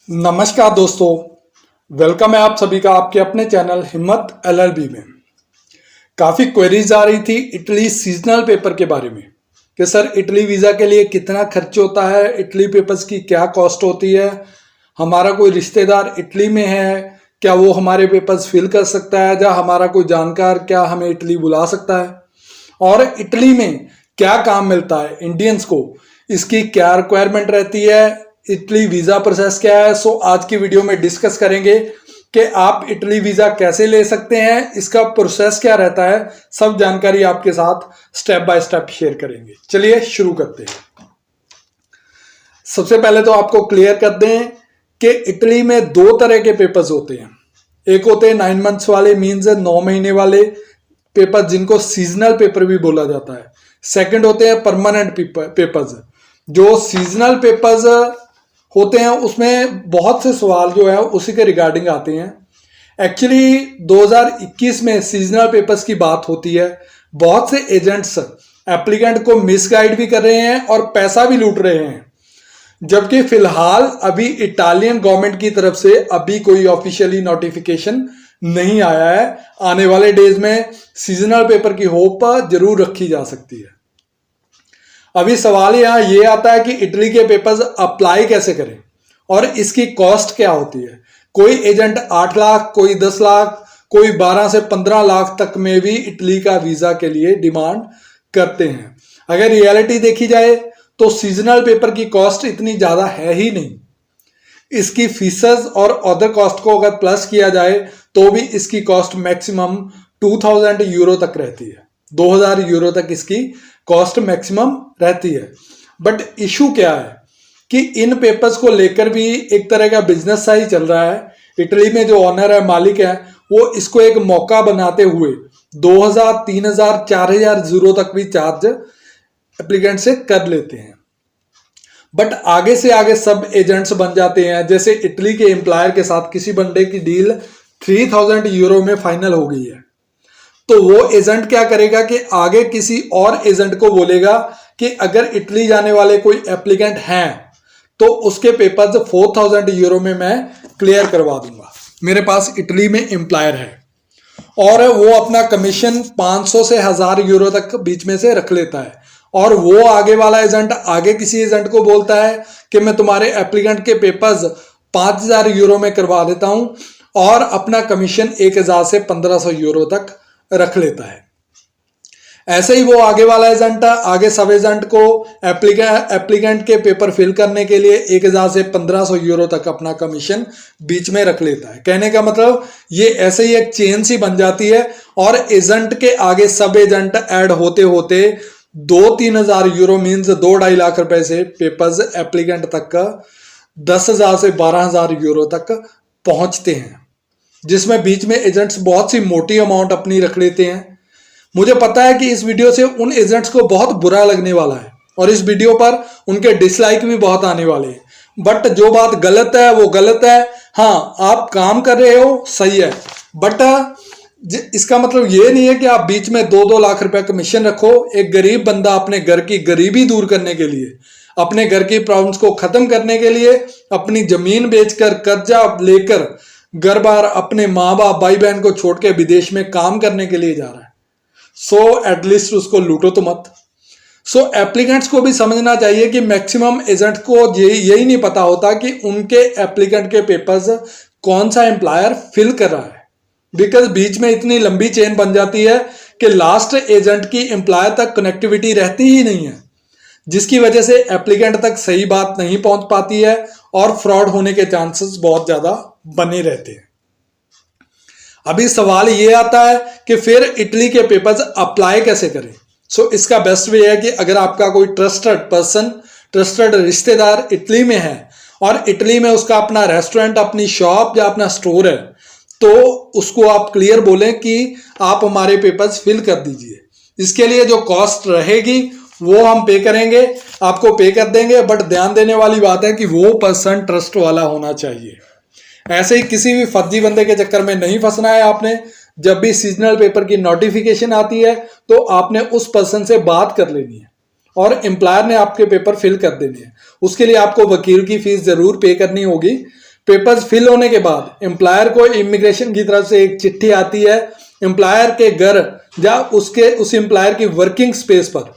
नमस्कार दोस्तों, वेलकम है आप सभी का आपके अपने चैनल हिम्मत एलएलबी में। काफ़ी क्वेरीज आ रही थी इटली सीजनल पेपर के बारे में कि सर इटली वीज़ा के लिए कितना खर्च होता है, इटली पेपर्स की क्या कॉस्ट होती है, हमारा कोई रिश्तेदार इटली में है क्या वो हमारे पेपर्स फिल कर सकता है, या हमारा कोई जानकार क्या हमें इटली बुला सकता है, और इटली में क्या काम मिलता है इंडियंस को, इसकी क्या रिक्वायरमेंट रहती है, इटली वीज़ा प्रोसेस क्या है। सो आज की वीडियो में डिस्कस करेंगे कि आप इटली वीज़ा कैसे ले सकते हैं, इसका प्रोसेस क्या रहता है, सब जानकारी आपके साथ स्टेप बाय स्टेप शेयर करेंगे। चलिए शुरू करते हैं। सबसे पहले तो आपको क्लियर कर दें कि इटली में दो तरह के पेपर्स होते हैं। एक होते हैं 9 मंथ्स वाले, मीन्स 9 महीने वाले पेपर जिनको सीजनल पेपर भी बोला जाता है। सेकंड होते हैं परमानेंट पेपर्स। जो सीजनल पेपर्स होते हैं उसमें बहुत से सवाल जो है उसी के रिगार्डिंग आते हैं। एक्चुअली 2021 में सीजनल पेपर्स की बात होती है। बहुत से एजेंट्स एप्लीकेंट को मिसगाइड भी कर रहे हैं और पैसा भी लूट रहे हैं, जबकि फिलहाल अभी इटालियन गवर्नमेंट की तरफ से अभी कोई ऑफिशियली नोटिफिकेशन नहीं आया है। आने वाले डेज में सीजनल पेपर की होप जरूर रखी जा सकती है। अभी सवाल यहाँ ये आता है कि इटली के पेपर्स अप्लाई कैसे करें और इसकी कॉस्ट क्या होती है। कोई एजेंट 8 लाख, कोई 10 लाख, कोई 12 से 15 लाख तक में भी इटली का वीजा के लिए डिमांड करते हैं। अगर रियलिटी देखी जाए तो सीजनल पेपर की कॉस्ट इतनी ज्यादा है ही नहीं। इसकी फीसेस और अदर कॉस्ट को अगर प्लस किया जाए तो भी इसकी कॉस्ट मैक्सिमम 2000 यूरो तक रहती है। 2000 यूरो तक इसकी कॉस्ट मैक्सिमम रहती है। बट इशू क्या है कि इन पेपर्स को लेकर भी एक तरह का बिजनेस सा ही चल रहा है। इटली में जो ऑनर है, मालिक है, वो इसको एक मौका बनाते हुए 2000, 3000, 4000 यूरो तक भी चार्ज एप्लीकेंट से कर लेते हैं। बट आगे से आगे सब एजेंट्स बन जाते हैं। जैसे इटली के एम्प्लॉयर के साथ किसी बंदे की डील 3000 यूरो में फाइनल हो गई है, तो वो एजेंट क्या करेगा कि आगे किसी और एजेंट को बोलेगा कि अगर इटली जाने वाले कोई एप्लीकेंट हैं तो उसके पेपर्स 4000 यूरो में मैं क्लियर करवा दूंगा। मेरे पास इटली में एम्प्लॉयर है और वो अपना कमीशन 500 से 1000 यूरो तक बीच में से रख लेता है, और वो आगे वाला एजेंट आगे किसी एजेंट को बोलता है कि मैं तुम्हारे एप्लीकेंट के पेपर्स 5000 यूरो में करवा देता हूं, और अपना कमीशन 1000 से 1500 यूरो तक रख लेता है। ऐसे ही वो आगे वाला एजेंट आगे सब एजेंट को एप्लीकेंट के पेपर फिल करने के लिए 1000 से 1500 यूरो तक अपना कमीशन बीच में रख लेता है। कहने का मतलब ये ऐसे ही एक चेन सी बन जाती है, और एजेंट के आगे सब एजेंट ऐड होते होते 2-3 हजार यूरो मीन्स 2-2.5 लाख रुपए से पेपर्स एप्लीकेंट तक का 10,000 से 12,000 यूरो तक पहुंचते हैं, जिसमें बीच में एजेंट्स बहुत सी मोटी अमाउंट अपनी रख लेते हैं। मुझे पता है कि इस वीडियो से उन एजेंट्स को बहुत बुरा लगने वाला है और इस वीडियो पर उनके डिसलाइक भी बहुत आने वाले हैं, बट जो बात गलत है वो गलत है। हाँ, आप काम कर रहे हो सही है, बट इसका मतलब ये नहीं है कि आप बीच में 2-2 लाख रुपए कमीशन रखो। एक गरीब बंदा अपने घर की गरीबी दूर करने के लिए, अपने घर की प्रॉब्लम्स को खत्म करने के लिए, अपनी जमीन बेचकर कर्जा लेकर घर बार अपने माँ बाप भाई बहन को छोड़ के विदेश में काम करने के लिए जा रहा है। सो एटलीस्ट उसको लूटो तो मत। सो एप्लीकेंट्स को भी समझना चाहिए कि मैक्सिमम एजेंट को यही नहीं पता होता कि उनके एप्लीकेंट के पेपर्स कौन सा एम्प्लॉयर फिल कर रहा है, बिकॉज बीच में इतनी लंबी चेन बन जाती है कि लास्ट एजेंट की एम्प्लॉयर तक कनेक्टिविटी रहती ही नहीं है, जिसकी वजह से एप्लीकेंट तक सही बात नहीं पहुंच पाती है और फ्रॉड होने के चांसेस बहुत ज्यादा बने रहते हैं। अभी सवाल ये आता है कि फिर इटली के पेपर्स अप्लाई कैसे करें। सो इसका बेस्ट वे है कि अगर आपका कोई ट्रस्टेड पर्सन, ट्रस्टेड रिश्तेदार इटली में है और इटली में उसका अपना रेस्टोरेंट, अपनी शॉप या अपना स्टोर है, तो उसको आप क्लियर बोलें कि आप हमारे पेपर्स फिल कर दीजिए। इसके लिए जो कॉस्ट रहेगी वो हम पे करेंगे, आपको पे कर देंगे, बट ध्यान देने वाली बात है कि वो पर्सन ट्रस्ट वाला होना चाहिए। ऐसे ही किसी भी फर्जी बंदे के चक्कर में नहीं फंसना है आपने। जब भी सीजनल पेपर की नोटिफिकेशन आती है तो आपने उस पर्सन से बात कर लेनी है और एम्प्लॉयर ने आपके पेपर फिल कर देने हैं। उसके लिए आपको वकील की फीस जरूर पे करनी होगी, पेपर्स फिल होने के बाद एम्प्लॉयर को इमिग्रेशन की तरफ से एक चिट्ठी आती है एम्प्लॉयर के घर या उस एम्प्लॉयर की वर्किंग स्पेस पर,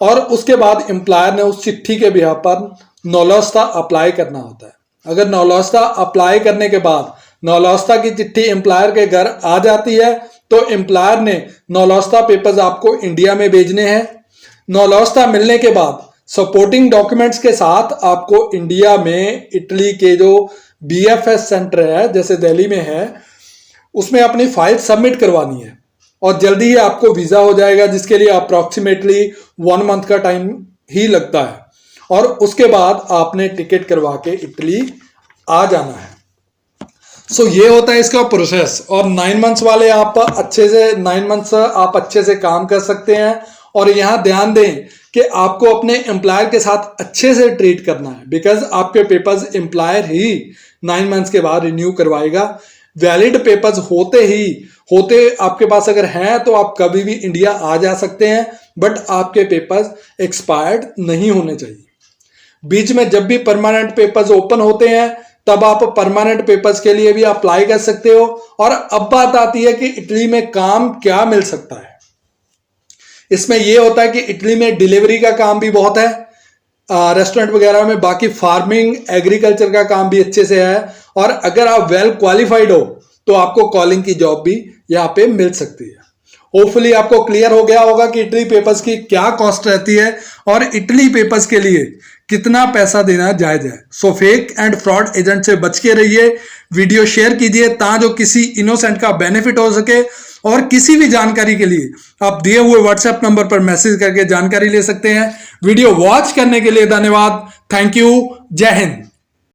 और उसके बाद एम्प्लॉयर ने उस चिट्ठी के बिहाफ पर नौलौस्ता अप्लाई करना होता है। अगर नौलौस्ता अप्लाई करने के बाद नौलौस्ता की चिट्ठी एम्प्लॉयर के घर आ जाती है तो एम्प्लॉयर ने नौलौस्ता पेपर्स आपको इंडिया में भेजने हैं। नौलौस्ता मिलने के बाद सपोर्टिंग डॉक्यूमेंट्स के साथ आपको इंडिया में इटली के जो BFS सेंटर है जैसे दिल्ली में है उसमें अपनी फाइल सबमिट करवानी है और जल्दी ही आपको वीजा हो जाएगा, जिसके लिए अप्रॉक्सीमेटली 1 मंथ का टाइम ही लगता है। और उसके बाद आपने टिकट करवा के इटली आ जाना है। सो ये होता है इसका प्रोसेस। और 9 मंथ्स वाले आप अच्छे से 9 मंथ्स आप अच्छे से काम कर सकते हैं। और यहाँ ध्यान दें कि आपको अपने एम्प्लॉयर के साथ अच्छे से ट्रीट करना है, बिकॉज आपके पेपर्स एम्प्लॉयर ही 9 मंथ्स के बाद रिन्यू करवाएगा। वैलिड पेपर्स होते आपके पास अगर हैं तो आप कभी भी इंडिया आ जा सकते हैं, बट आपके पेपर्स एक्सपायर्ड नहीं होने चाहिए। बीच में जब भी परमानेंट पेपर्स ओपन होते हैं तब आप परमानेंट पेपर्स के लिए भी अप्लाई कर सकते हो। और अब बात आती है कि इटली में काम क्या मिल सकता है। इसमें यह होता है कि इटली में डिलीवरी का काम भी बहुत है, रेस्टोरेंट वगैरह में, बाकी फार्मिंग एग्रीकल्चर का काम भी अच्छे से है। और अगर आप वेल क्वालिफाइड हो तो आपको कॉलिंग की जॉब भी यहाँ पे मिल सकती है। होपफुली आपको क्लियर हो गया होगा कि इटली पेपर्स की क्या कॉस्ट रहती है और इटली पेपर्स के लिए कितना पैसा देना जायज है। So fake and fraud agent से बच के रहिए। वीडियो शेयर कीजिए ताकि जो किसी इनोसेंट का बेनिफिट हो सके। और किसी भी जानकारी के लिए आप दिए हुए व्हाट्सएप नंबर पर मैसेज करके जानकारी ले सकते हैं। वीडियो वॉच करने के लिए धन्यवाद। Thank you. जय हिंद।